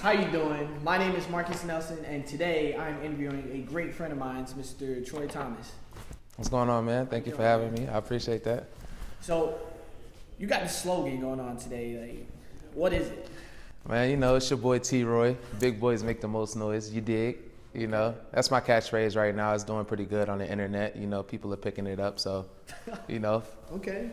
How you doing? My name is Marcus Nelson, and today I'm interviewing a great friend of mine, Mr. Troy Thomas. What's going on, man? Thank you for having me. I appreciate that. So, you got this slogan going on today. Like, what is it? Man, you know, it's your boy T-Roy. Big boys make the most noise. You dig? You know, that's my catchphrase right now. It's doing pretty good on the internet. You know, people are picking it up, so, you know. Okay.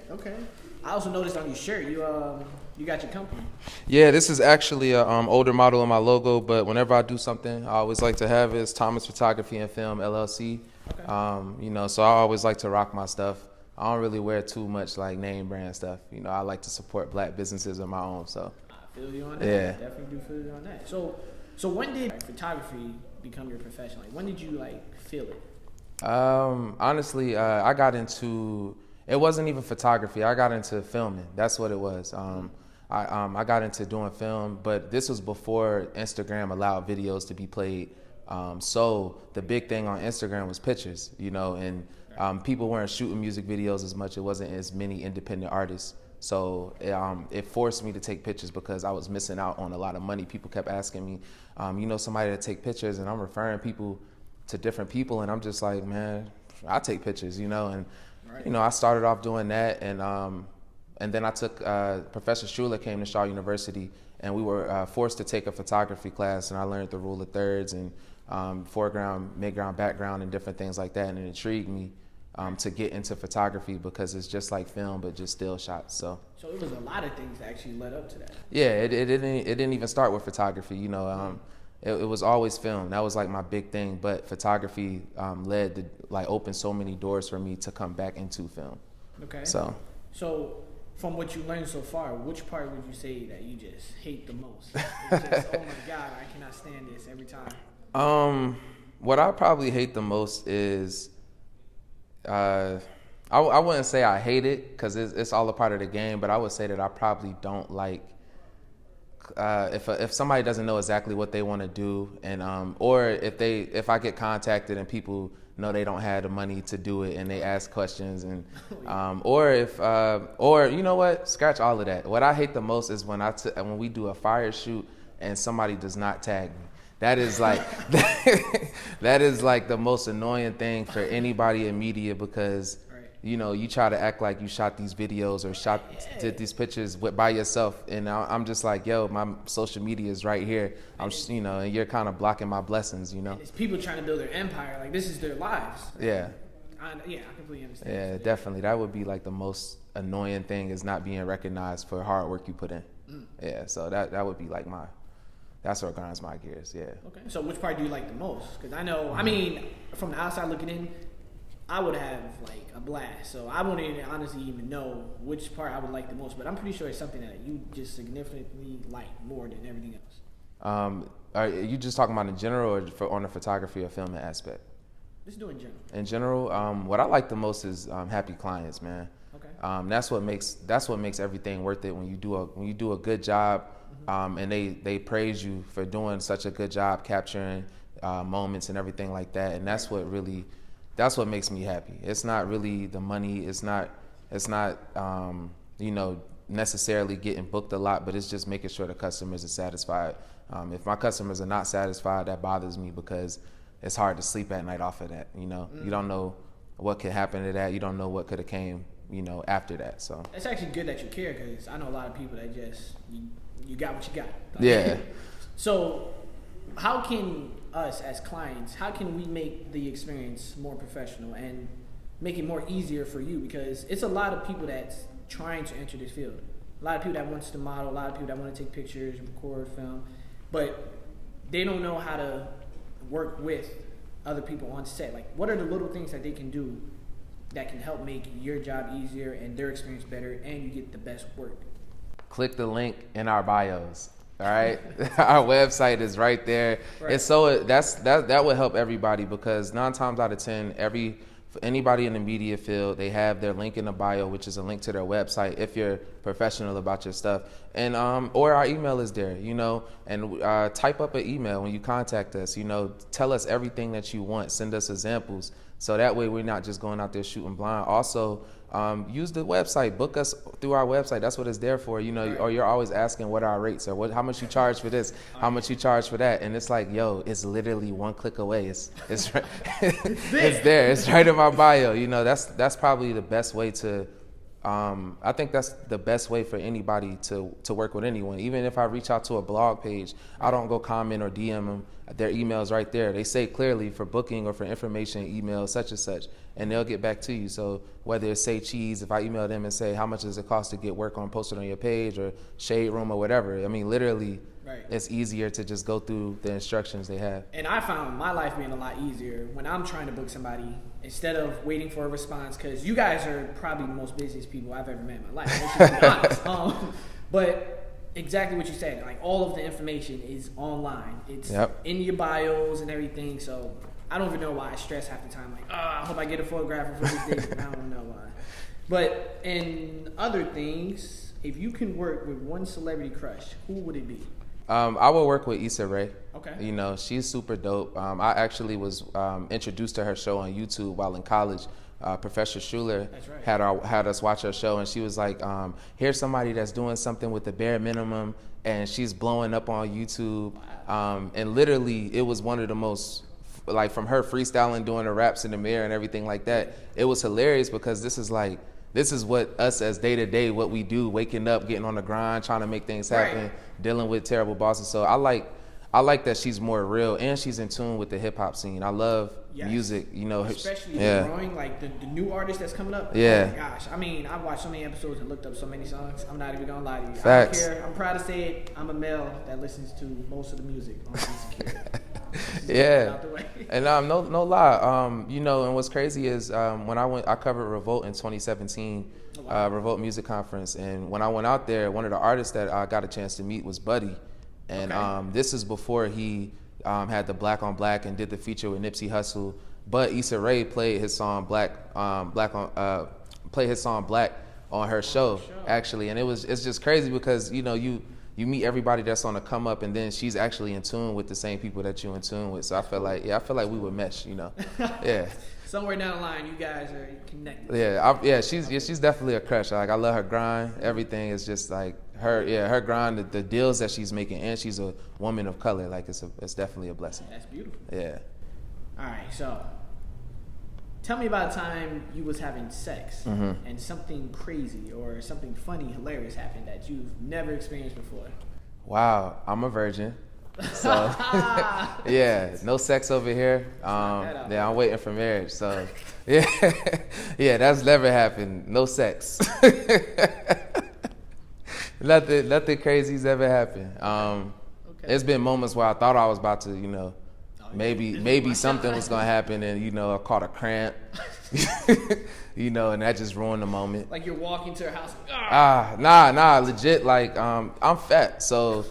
I also noticed on your shirt, you got your company. Yeah, this is actually an older model of my logo, but whenever I do something, I always like to have it. It's Thomas Photography Film LLC. Okay. You know, so I always like to rock my stuff. I don't really wear too much like name brand stuff. You know, I like to support black businesses of my own, so. I feel you on that. Yeah. Definitely do feel you on that. So when did photography become your profession? Like, when did you feel it? Honestly, I got into, it wasn't even photography. I got into filming. That's what it was. I got into doing film, but this was before Instagram allowed videos to be played. So the big thing on Instagram was pictures, you know, and people weren't shooting music videos as much. It wasn't as many independent artists. So it forced me to take pictures because I was missing out on a lot of money. People kept asking me, you know, somebody to take pictures, and I'm referring people to different people, and I'm just like, man, I take pictures, you know, and you know, I started off doing that, and then I took Professor Schuler came to Shaw University, and we were forced to take a photography class, and I learned the rule of thirds and foreground, midground, background, and different things like that, and it intrigued me to get into photography because it's just like film, but just still shots. So it was a lot of things that actually led up to that. Yeah, it didn't even start with photography, you know. It was always film. That was like my big thing, but photography led to open so many doors for me to come back into film. Okay. So from what you learned so far, which part would you say that you just hate the most? It's just, oh my God, I cannot stand this every time. What I probably hate the most is, I wouldn't say I hate it because it's all a part of the game, but I would say that I probably don't like, if somebody doesn't know exactly what they want to do, and or if I get contacted and people know they don't have the money to do it and they ask questions, and or you know what, scratch all of that. What I hate the most is when we do a fire shoot and somebody does not tag me. That is like that is like the most annoying thing for anybody in media, because you know, you try to act like you shot these videos or did these pictures by yourself, and I'm just like, yo, my social media is right here. You know, and you're kind of blocking my blessings, you know. It's people trying to build their empire. Like, this is their lives. Yeah. I completely understand. Yeah, definitely. That would be like the most annoying thing, is not being recognized for hard work you put in. Yeah, so that would be like that's what grinds my gears. Yeah. Okay. So which part do you like the most? Because I know, I mean, from the outside looking in, I would have a blast. So I wouldn't honestly even know which part I would like the most, but I'm pretty sure it's something that you just significantly like more than everything else. Are you just talking about in general, or on the photography or filming aspect? Just do in general. In general, what I like the most is happy clients, man. Okay. That's what makes everything worth it when you do a good job, and they praise you for doing such a good job capturing moments and everything like that, and that's what makes me happy. It's not really the money. It's not you know, necessarily getting booked a lot, but it's just making sure the customers are satisfied. If my customers are not satisfied, that bothers me, because it's hard to sleep at night off of that. You know, you don't know what could happen to that. You don't know what could have came, you know, after that. So it's actually good that you care, because I know a lot of people that just you got what you got. Yeah. So how can us as clients, how can we make the experience more professional and make it more easier for you? Because it's a lot of people that's trying to enter this field. A lot of people that wants to model, a lot of people that want to take pictures, record, film, but they don't know how to work with other people on set. Like, what are the little things that they can do that can help make your job easier and their experience better, and you get the best work? Click the link in our bios. All right, our website is right there. Right. And so that would help everybody, because 9 times out of 10, anybody in the media field, they have their link in the bio, which is a link to their website if you're professional about your stuff. And or our email is there, you know, and type up an email when you contact us, you know, tell us everything that you want, send us examples, So that way we're not just going out there shooting blind. Also, use the website, book us through our website. That's what it's there for, you know. Right. Or you're always asking what our rates are, how much you charge for this, how much you charge for that, and it's like, yo, it's literally one click away. It's right, it's there. It's right in my bio. You know, that's probably the best way to. I think that's the best way for anybody to work with anyone. Even if I reach out to a blog page, I don't go comment or DM them. Their email's right there. They say clearly for booking or for information, email such and such, and they'll get back to you. So whether it's Say Cheese, if I email them and say how much does it cost to get work posted on your page, or Shade Room or whatever, I mean, literally, right. It's easier to just go through the instructions they have. And I found my life being a lot easier when I'm trying to book somebody instead of waiting for a response, because you guys are probably the most busiest people I've ever met in my life. Let's just be honest. But exactly what you said, like all of the information is online. It's in your bios and everything. So I don't even know why I stress half the time. Like, I hope I get a photographer for this day. I don't know why. But in other things, if you can work with one celebrity crush, who would it be? I will work with Issa Rae. Okay. You know, she's super dope. I actually was introduced to her show on YouTube while in college. Professor Schuler had us watch her show, and she was like, here's somebody that's doing something with the bare minimum, and she's blowing up on YouTube. Wow. And literally, it was one of the most, like, from her freestyling, doing the raps in the mirror and everything like that, it was hilarious, because this is what us as day-to-day, what we do, waking up, getting on the grind, trying to make things happen, dealing with terrible bosses. So I like that she's more real, and she's in tune with the hip-hop scene. I love music, you know. Especially growing, like the new artist that's coming up. Yeah. Oh my gosh. I mean, I've watched so many episodes and looked up so many songs. I'm not even going to lie to you. Facts. I don't care. I'm proud to say it. I'm a male that listens to most of the music on Insecure. Yeah. And no lie. You know, and what's crazy is when I covered Revolt in 2017, Revolt Music Conference, and when I went out there, one of the artists that I got a chance to meet was Buddy. And this is before he had the Black on Black and did the feature with Nipsey Hussle. But Issa Rae played his song Black on her show actually, and it's just crazy because you know you meet everybody that's on the come up, and then she's actually in tune with the same people that you're in tune with. So I feel like we would mesh, you know. Yeah. Somewhere down the line, you guys are connected. She's definitely a crush. Like, I love her grind. Everything is just like her grind, the deals that she's making, and she's a woman of color. Like, it's definitely a blessing. That's beautiful. Yeah. All right, so tell me about a time you was having sex and something crazy or something funny, hilarious happened that you've never experienced before. Wow, I'm a virgin. So yeah, no sex over here. I'm waiting for marriage. So yeah, that's never happened. No sex. Nothing crazy's ever happened. It's been moments where I thought I was about to, you know, maybe something was gonna happen, and you know, I caught a cramp. You know, and that just ruined the moment. Like you're walking to her house. Nah, legit. Like I'm fat, so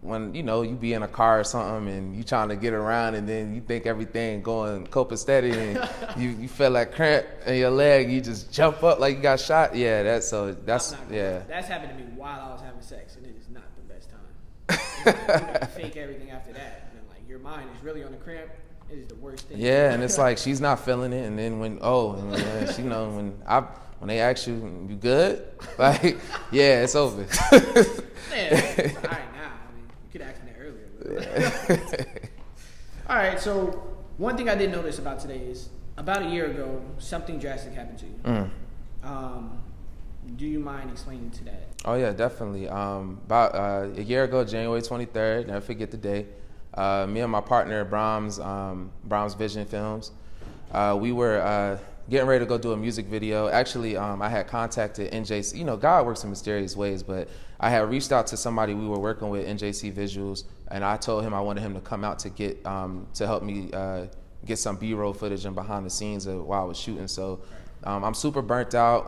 when you know you be in a car or something and you trying to get around, and then you think everything going copacetic, and you feel like cramp in your leg, you just jump up like you got shot. Yeah, that's yeah. That's happened to me while I was having sex, and it is not the best time. You gotta fake everything after that, and then, like, your mind is really on the cramp. It is the worst thing. Yeah, and it's like she's not feeling it, and then she know when they ask you good, like, yeah, it's over. Man, all right now. I mean, you could ask me that earlier. All right, so one thing I did notice about today is about a year ago, something drastic happened to you. Do you mind explaining to that? Oh yeah, definitely. About a year ago, January 23rd, never forget the day. Me and my partner, Brahms Vision Films, we were getting ready to go do a music video. Actually, I had contacted NJC. You know, God works in mysterious ways, but I had reached out to somebody we were working with, NJC Visuals, and I told him I wanted him to come out to get to help me get some B-roll footage and behind the scenes while I was shooting. So I'm super burnt out.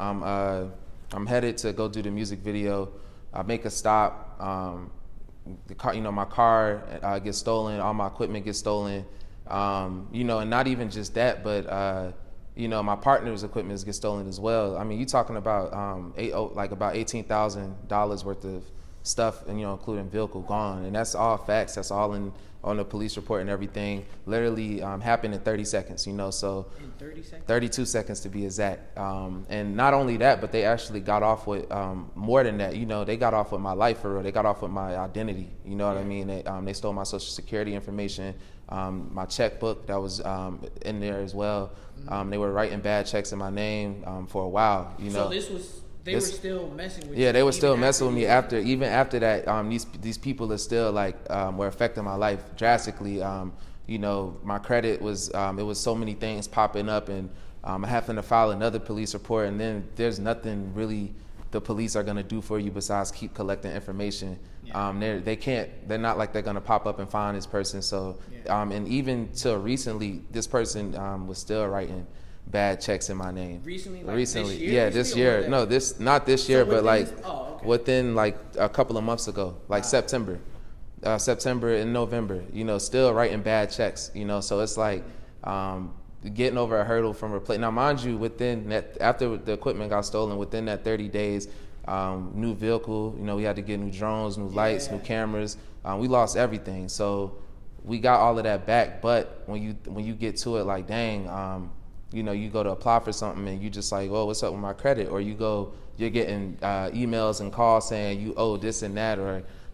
I'm headed to go do the music video. I make a stop. The car, you know, my car gets stolen. All my equipment gets stolen. You know, and not even just that, but you know, my partner's equipment gets stolen as well. I mean, you're talking about about $18,000 worth of stuff, and including vehicle gone, and that's all facts. That's all on the police report and everything. Literally happened in 30 seconds. So in 30 seconds, 32 seconds to be exact. And not only that, but they actually got off with more than that. They got off with my life for real. They got off with my identity. You know what I mean? They stole my social security information, my checkbook that was in there as well. They were writing bad checks in my name for a while. So they were still messing with you. Yeah, they were still messing with me even after that. These people are still were affecting my life drastically. My credit was it was so many things popping up, and having to file another police report, and then there's nothing really the police are gonna do for you besides keep collecting information. Yeah. They're not like they're gonna pop up and find this person. So and even till recently, this person was still writing bad checks in my name. Recently? This year. No, not this year, but within a couple of months ago, September and November. Still writing bad checks. So it's getting over a hurdle from replacing. Now, mind you, within that, after the equipment got stolen, within that 30 days, new vehicle. We had to get new drones, new lights, new cameras. We lost everything. So we got all of that back. But when you get to it, dang. You go to apply for something and you just oh, what's up with my credit? Or you're getting emails and calls saying you owe this and that,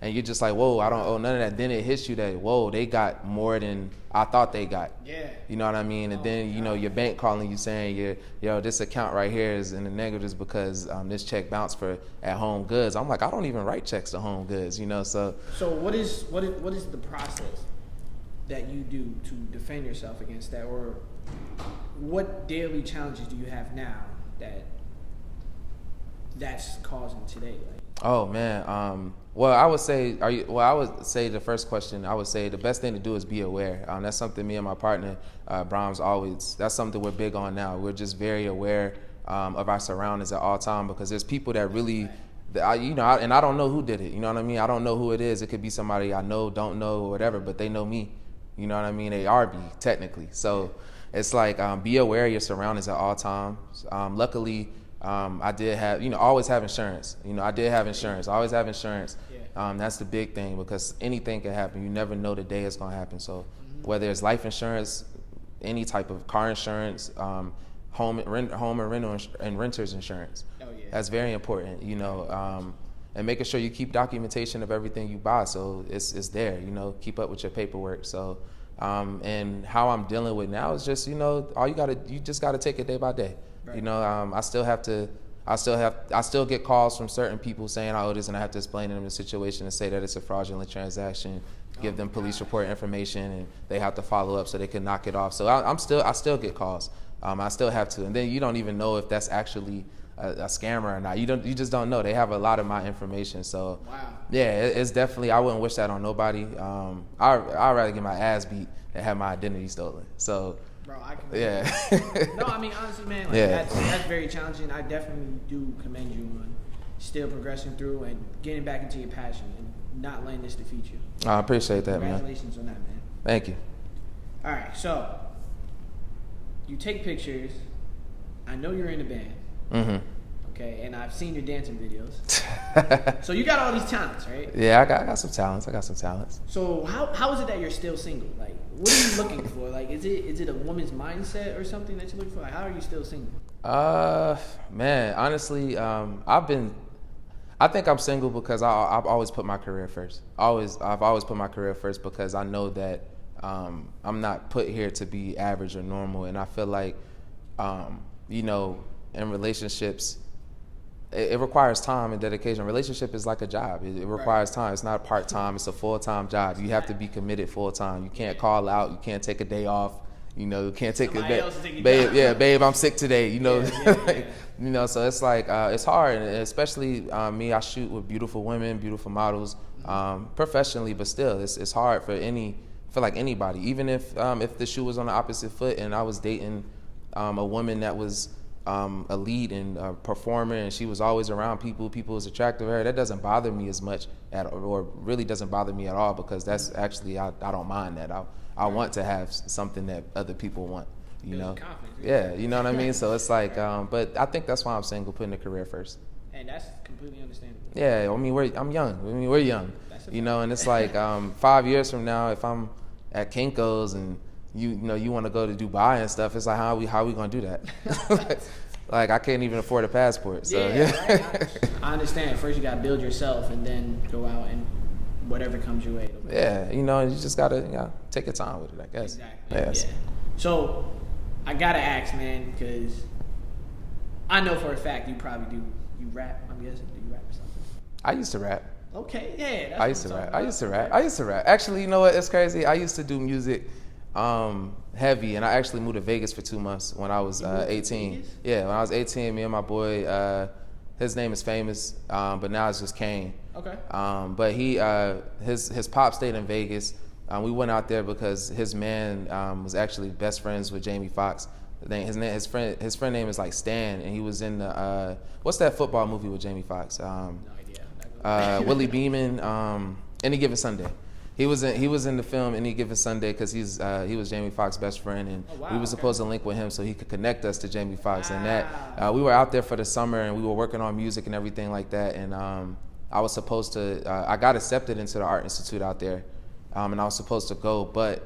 and you're just whoa, I don't owe none of that. Then it hits you that, whoa, they got more than I thought they got. Yeah. You know what I mean? And then, your bank calling you saying, this account right here is in the negatives because this check bounced for at Home Goods. I'm I don't even write checks to Home Goods, so. So what is the process that you do to defend yourself against that? Or what daily challenges do you have now that's causing today? Oh man, well I would say the first question, I would say the best thing to do is be aware. That's something me and my partner Brahms that's something we're big on now. We're just very aware of our surroundings at all time, because there's people that really, and I don't know who did it. You know what I mean? I don't know who it is. It could be somebody I know, don't know, or whatever, but they know me. You know what I mean? They are me technically. So it's be aware of your surroundings at all times. Luckily, I did have, always have insurance. I did have insurance. I always have insurance. That's the big thing, because anything can happen. You never know the day it's going to happen. So whether it's life insurance, any type of car insurance, home and renter's insurance. Oh, yeah. That's very important, and making sure you keep documentation of everything you buy, so it's there. Keep up with your paperwork. So, and how I'm dealing with now is just you just gotta take it day by day. Right. I still get calls from certain people saying I owe this, and I have to explain to them the situation and say that it's a fraudulent transaction. Give them police report information, and they have to follow up so they can knock it off. So I still get calls. I still have to, and then you don't even know if that's actually a scammer or not. You just don't know. They have a lot of my information. So yeah, it's definitely, I wouldn't wish that on nobody. I'd rather get my ass beat than have my identity stolen. So bro, I can. Yeah. No, I mean honestly, man, that's very challenging. I definitely do commend you on still progressing through and getting back into your passion and not letting this defeat you. I appreciate that, man. Congratulations on that, man. Thank you. All right, so you take pictures. I know you're in a band. Mm-hmm. Okay, and I've seen your dancing videos. So you got all these talents, right? Yeah, I got some talents. So how is it that you're still single? What are you looking for? Is it a woman's mindset or something that you're looking for? How are you still single? Man, honestly, I think I'm single because I've always put my career first. I've always put my career first because I know that I'm not put here to be average or normal, and I feel like in relationships, it requires time and dedication. A relationship is like a job. It requires time. It's not part-time. It's a full-time job. You have to be committed full-time. You can't call out. You can't take a day off. You can't take babe, I'm sick today. So it's it's hard, and especially me. I shoot with beautiful women, beautiful models, professionally, but still, it's hard for anybody. Even if the shoe was on the opposite foot and I was dating a woman that was a lead and a performer, and she was always around people was attracted to her, that doesn't bother me as much or really doesn't bother me at all, because that's actually, I don't mind that. I want to have something that other people want, you know. Confidence. Yeah, you know what I mean? So it's like, but I think that's why I'm single, putting the career first. And that's completely understandable. Yeah, I mean, I'm young. I mean, we're young, you know, and it's like 5 years from now, if I'm at Kinko's and you know you want to go to Dubai and stuff, it's like how we gonna do that? Like I can't even afford a passport. So Right. I understand. First you gotta build yourself, and then go out and whatever comes your way. Yeah, you know, you just gotta take your time with it, I guess. Exactly. Yes. Yeah. So I gotta ask, man, because I know for a fact you probably do. You rap? I'm guessing. Do you rap or something? I used to rap. Okay, yeah. That's I used to rap. Actually, you know what? It's crazy. I used to do music heavy, and I actually moved to Vegas for 2 months when I was 18. Yeah, when I was 18, me and my boy, his name is Famous, but now it's just Kane. Okay. But his pop stayed in Vegas. We went out there because his man was actually best friends with Jamie Foxx. His friend name is like Stan, and he was in the what's that football movie with Jamie Foxx? No idea. Willie Beeman, Any Given Sunday. He was in the film Any Given Sunday because he was Jamie Foxx's best friend, and we were supposed to link with him so he could connect us to Jamie Foxx. And that we were out there for the summer, and we were working on music and everything like that. And I was supposed to I got accepted into the Art Institute out there, and I was supposed to go, but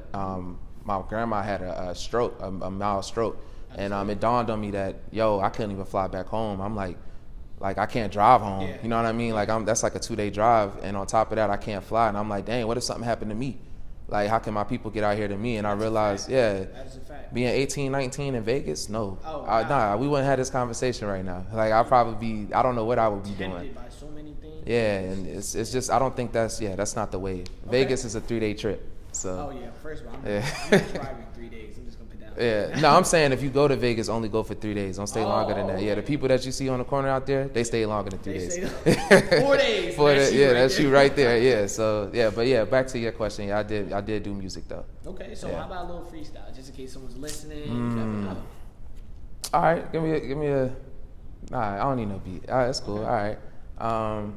my grandma had a stroke, a mild stroke, and it dawned on me that I couldn't even fly back home. I'm like I can't drive home. Yeah. You know what I mean? Like that's like a 2-day drive, and on top of that, I can't fly. And I'm like, dang, what if something happened to me? Like, how can my people get out here to me? And I realized, That's a fact. being 18, 19 in Vegas, no. Oh, Nah, we wouldn't have this conversation right now. Like, I'd probably I don't know what I would be doing. Tempted by so many things. Yeah, and it's just, I don't think that's not the way. Vegas is a 3-day trip. So. Oh yeah, first of all, I'm Yeah. not driving 3 days. I'm just gonna put down. Yeah, no, I'm saying if you go to Vegas, only go for 3 days. Don't stay longer than that. Yeah, the people that you see on the corner out there, they stay longer than 3 days. 4 days. That's you right there. Yeah, so back to your question. Yeah, I did do music though. Okay, so how about a little freestyle, just in case someone's listening? You never know. All right, give me a. Nah, I don't need no beat. All right, that's cool. Okay. All right.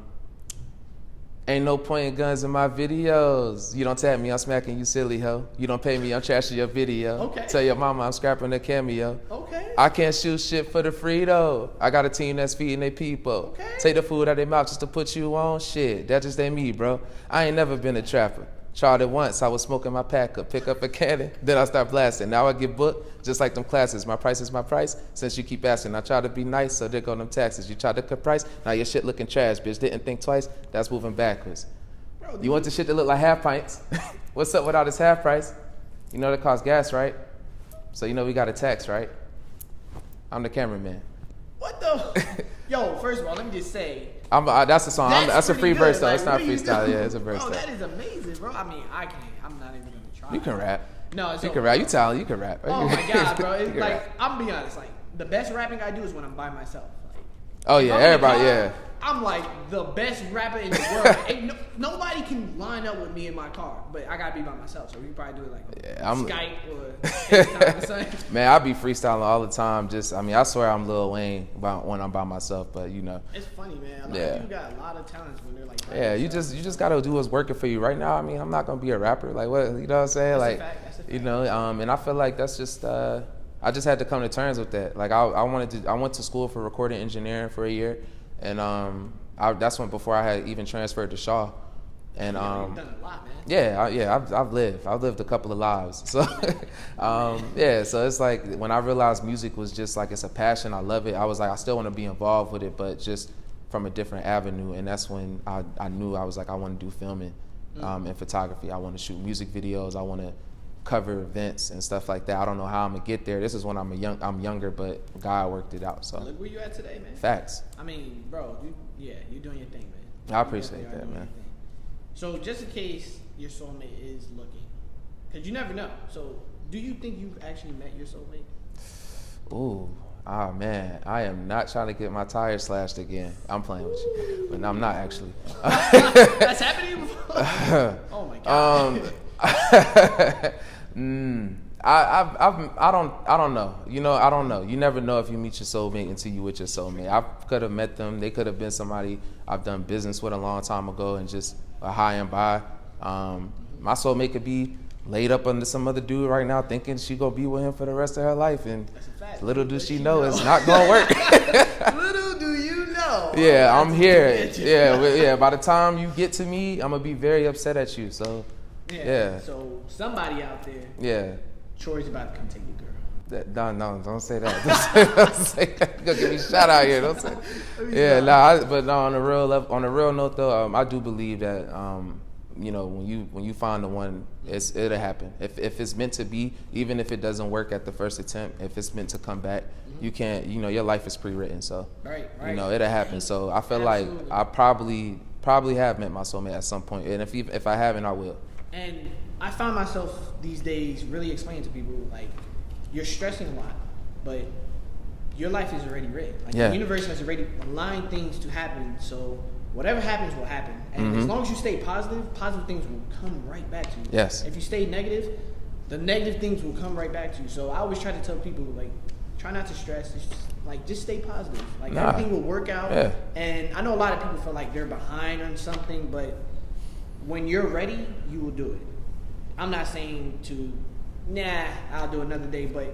Ain't no pointing guns in my videos. You don't tag me, I'm smacking you, silly hoe. You don't pay me, I'm trashing your video. Okay. Tell your mama I'm scrapping a cameo. Okay. I can't shoot shit for the free though. I got a team that's feeding their people. Okay. Take the food out their mouth just to put you on. Shit, that just ain't me, bro. I ain't never been a trapper. Tried it once, I was smoking my pack up, pick up a cannon, then I start blasting. Now I get booked, just like them classes. My price is my price, since you keep asking. I try to be nice, so there go them taxes. You try to cut price, now your shit looking trash, bitch. Didn't think twice, that's moving backwards. Bro, You want the shit to look like half pints? What's up with all this half price? You know that costs gas, right? So you know we got a tax, right? I'm the cameraman. What the? Yo, first of all, let me just say. That's a song. That's a free pretty verse good. though. Like, it's not what are you freestyle. doing? Yeah, it's a verse Bro, though. that is amazing, bro. I mean, I can't. I'm not even gonna try. You can rap. No, it's You okay. can rap. You talented. You can rap. Oh my god, bro! You It's can like rap. I'm gonna be honest. Like the best rapping I do is when I'm by myself. Like, Oh if yeah, I'm in the everybody. car, Yeah. I'm like the best rapper in the world. Ain't nobody can line up with me in my car, but I gotta be by myself. So we can probably do it like Skype or FaceTime or something. Man, I be freestyling all the time. I swear I'm Lil Wayne when I'm by myself. But you know. It's funny, man. A lot Yeah. of people got a lot of talents when they're like. by Yeah, you themselves. just gotta do what's working for you right now. I mean, I'm not gonna be a rapper. Like what? You know what I'm saying? That's a Like, fact, that's a fact. you know. And I feel like that's just. I just had to come to terms with that. Like I went to school for recording engineering for a year, and that's when before I had even transferred to Shaw, and You've done a lot, man. yeah, I've lived a couple of lives. So yeah, so it's like when I realized music was just like it's a passion, I love it. I was like I still want to be involved with it, but just from a different avenue. And that's when I knew I was like I want to do filming and photography. I want to shoot music videos. I want to cover events and stuff like that. I don't know how I'm gonna get there. This is when I'm younger, but God worked it out. So Look where you at today, man. facts. I mean, bro, you're doing your thing, man. I appreciate You definitely are that, doing man. your thing. So just in case your soulmate is looking, because you never know. So do you think you've actually met your soulmate? Ooh, oh man, I am not trying to get my tires slashed again. I'm playing with you, but I'm not actually. That's happened to you before? Oh my god. I don't know. You know, I don't know. You never know if you meet your soulmate until you with your soulmate. I could have met them. They could have been somebody I've done business with a long time ago and just a high and by. My soulmate could be laid up under some other dude right now, thinking she gonna be with him for the rest of her life, and That's a fact. little does she know it's not gonna work. Little do you know. Yeah, I'm here. Yeah. By the time you get to me, I'm gonna be very upset at you. So, yeah. So somebody out there, Yeah. Troy's about to come take your girl. No, don't say that. Don't say that. You're gonna get me shot out here. Don't say. Yeah, but no. On a real note, though, I do believe that when you find the one, it'll happen. If it's meant to be, even if it doesn't work at the first attempt, if it's meant to come back, you can't. Your life is pre-written, so right. it'll happen. So I feel Absolutely. like I probably have met my soulmate at some point, and if I haven't, I will. And I find myself these days really explaining to people, like, you're stressing a lot, but your life is already written. Like, the universe has already aligned things to happen, so whatever happens will happen. And as long as you stay positive things will come right back to you. Yes. If you stay negative, the negative things will come right back to you. So I always try to tell people, like, try not to stress. It's just stay positive. Like, everything will work out. Yeah. And I know a lot of people feel like they're behind on something, but when you're ready, you will do it. I'm not saying I'll do another day, but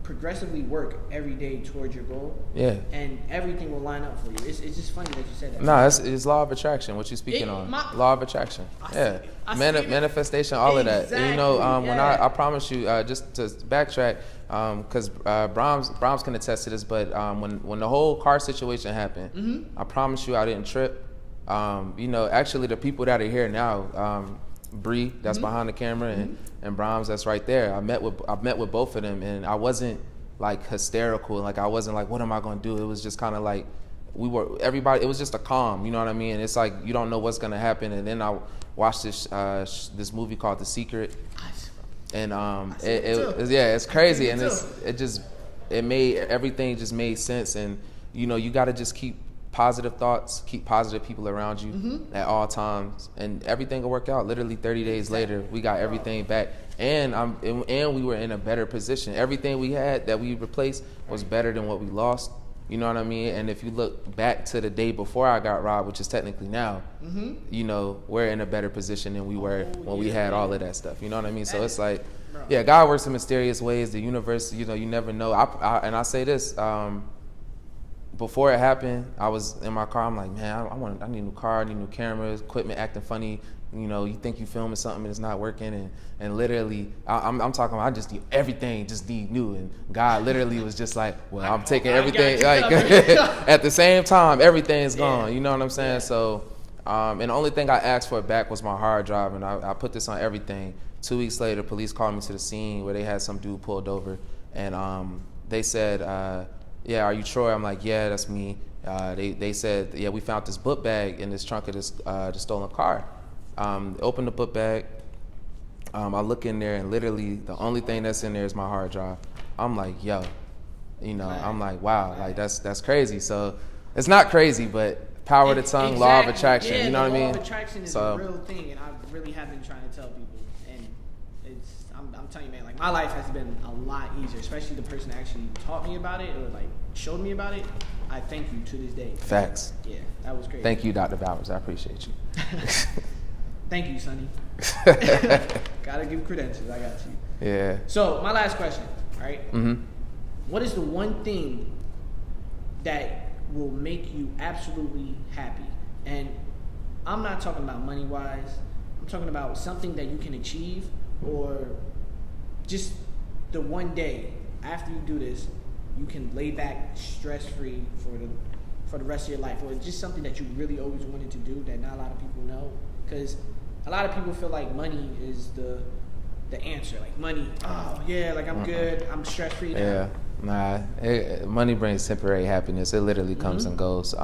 progressively work every day towards your goal. Yeah. And everything will line up for you. It's just funny that you said that. No, it's law of attraction. What you're speaking on, law of attraction. Manifestation, all of that. Exactly, And, when I promise you, just to backtrack, because Brahms can attest to this, but when the whole car situation happened, I promise you I didn't trip. Actually the people that are here now, Bree, that's behind the camera, and Brahms, that's right there. I met with both of them, and I wasn't like hysterical. Like, I wasn't like, what am I gonna do? It was just kind of like everybody. It was just a calm. You know what I mean? It's like you don't know what's gonna happen. And then I watched this movie called The Secret, and it's crazy, and everything just made sense. And you got to just keep positive thoughts, keep positive people around you at all times, and everything will work out. Literally 30 days later, we got everything back, and we were in a better position. Everything we had that we replaced was better than what we lost. You know what I mean? And if you look back to the day before I got robbed, which is technically now, we're in a better position than we were when we had all of that stuff. You know what I mean? So it's like, God works in mysterious ways. The universe, you never know. And I say this. Before it happened, I was in my car. I'm like, man, I need a new car, I need new cameras, equipment acting funny. You think you filming something and it's not working, and literally, I'm talking about I just need everything, just need new. And God literally was just like, well, I'm taking everything. Like at the same time, everything's gone. You know what I'm saying? Yeah. So, and the only thing I asked for back was my hard drive, and I put this on everything. 2 weeks later, police called me to the scene where they had some dude pulled over, and they said, yeah, are you Troy? I'm like, yeah, that's me. They said, yeah, we found this book bag in this trunk of this stolen car. Open the book bag. I look in there, and literally the only thing that's in there is my hard drive. I'm like, yo, I'm like, wow, like that's crazy. So it's not crazy, but power of the tongue, exactly. Law of attraction. Yeah, you know what I mean? Law of attraction is a real thing, and I really have been trying to tell people. And I'm telling you, man, like, my life has been a lot easier, especially the person that actually taught me about it or like showed me about it. I thank you to this day. Facts. Yeah, that was crazy. Thank you, Dr. Bowers. I appreciate you. Thank you, Sonny. Gotta give credentials. I got you. Yeah. So my last question, right? Mm-hmm. What is the one thing that will make you absolutely happy? And I'm not talking about money-wise. I'm talking about something that you can achieve, or just the one day after you do this, you can lay back stress-free for the rest of your life, or just something that you really always wanted to do that not a lot of people know. Because a lot of people feel like money is the answer. Like, money, oh yeah, like I'm good, I'm stress-free now. Yeah, money brings temporary happiness. It literally comes and goes.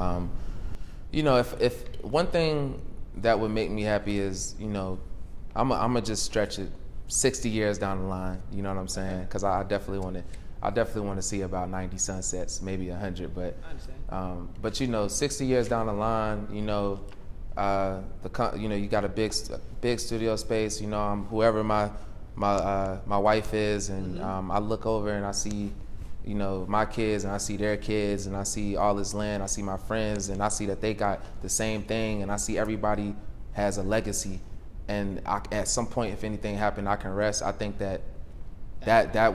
If one thing that would make me happy is, I'm gonna just stretch it 60 years down the line. You know what I'm saying? Because I definitely want to see about 90 sunsets, maybe 100. But I understand. 60 years down the line, you got a big studio space. Whoever my wife is, and I look over and I see, my kids, and I see their kids, and I see all this land. I see my friends, and I see that they got the same thing, and I see everybody has a legacy. at some point, if anything happened, I can rest. I think that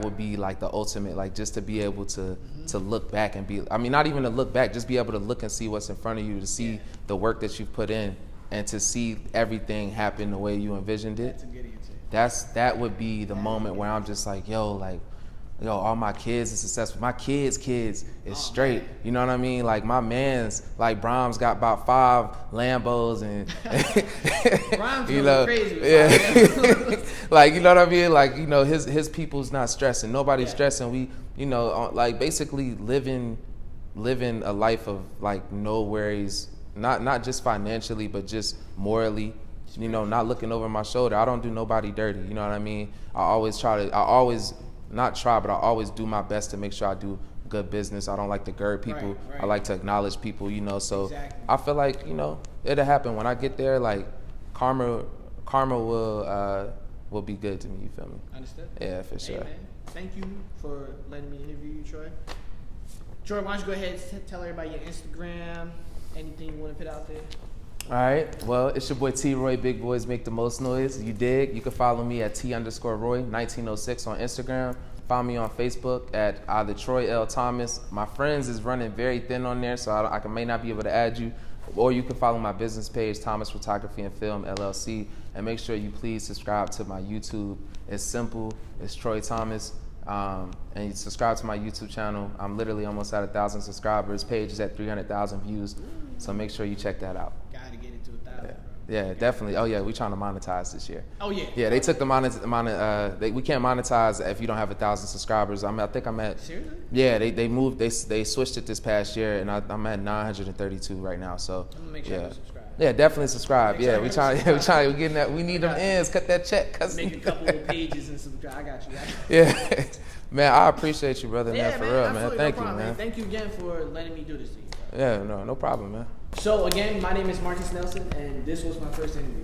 would be like the ultimate, like just to be able to look back and be, I mean, not even to look back, just be able to look and see what's in front of you, to see the work that you've put in, and to see everything happen the way you envisioned it. That's a good answer. That would be the moment where I'm just like, yo, all my kids are successful. My kids is straight. You know what I mean? Like my man's, like Brahms got about 5 Lambos and Brahms you know, crazy. Yeah. Like, you know what I mean? Like, you know, his people's not stressing. Nobody's stressing. We, you know, like basically living a life of like no worries, not just financially, but just morally. You know, not looking over my shoulder. I don't do nobody dirty. You know what I mean? I always do my best to make sure I do good business. I don't like to gird people. Right. I like to acknowledge people, you know. So exactly. I feel like, you know, it'll happen when I get there. Like karma will be good to me. You feel me? Understood. Yeah, for sure. Hey, man. Thank you for letting me interview you, Troy. Troy, why don't you go ahead and tell everybody your Instagram, anything you want to put out there? All right. Well, it's your boy T-Roy. Big boys make the most noise. You dig? You can follow me at T_Roy 1906 on Instagram. Find me on Facebook at either Troy L. Thomas. My friends is running very thin on there, so I may not be able to add you. Or you can follow my business page, Thomas Photography Film LLC. And make sure you please subscribe to my YouTube. It's simple. It's Troy Thomas. And you subscribe to my YouTube channel. I'm literally almost at 1,000 subscribers. Page is at 300,000 views. So make sure you check that out. Gotta get it to 1,000. Yeah. Yeah, definitely. Oh yeah, we trying to monetize this year. Oh yeah. Yeah, they took the we can't monetize if you don't have 1,000 subscribers. I think I'm at. Seriously? Yeah, they moved. They switched it this past year, and I'm at 932 right now. So I'm gonna make sure you subscribe. Yeah, definitely subscribe. Make sure We getting that. We need them ends. Cut that check. Make a couple of pages and subscribe. I got you. Yeah, man, I appreciate you, brother. Yeah, man, for real, man. Thank no you, man. Thank you again for letting me do this to you. Yeah, no problem, man. So again, my name is Marcus Nelson, and this was my first interview.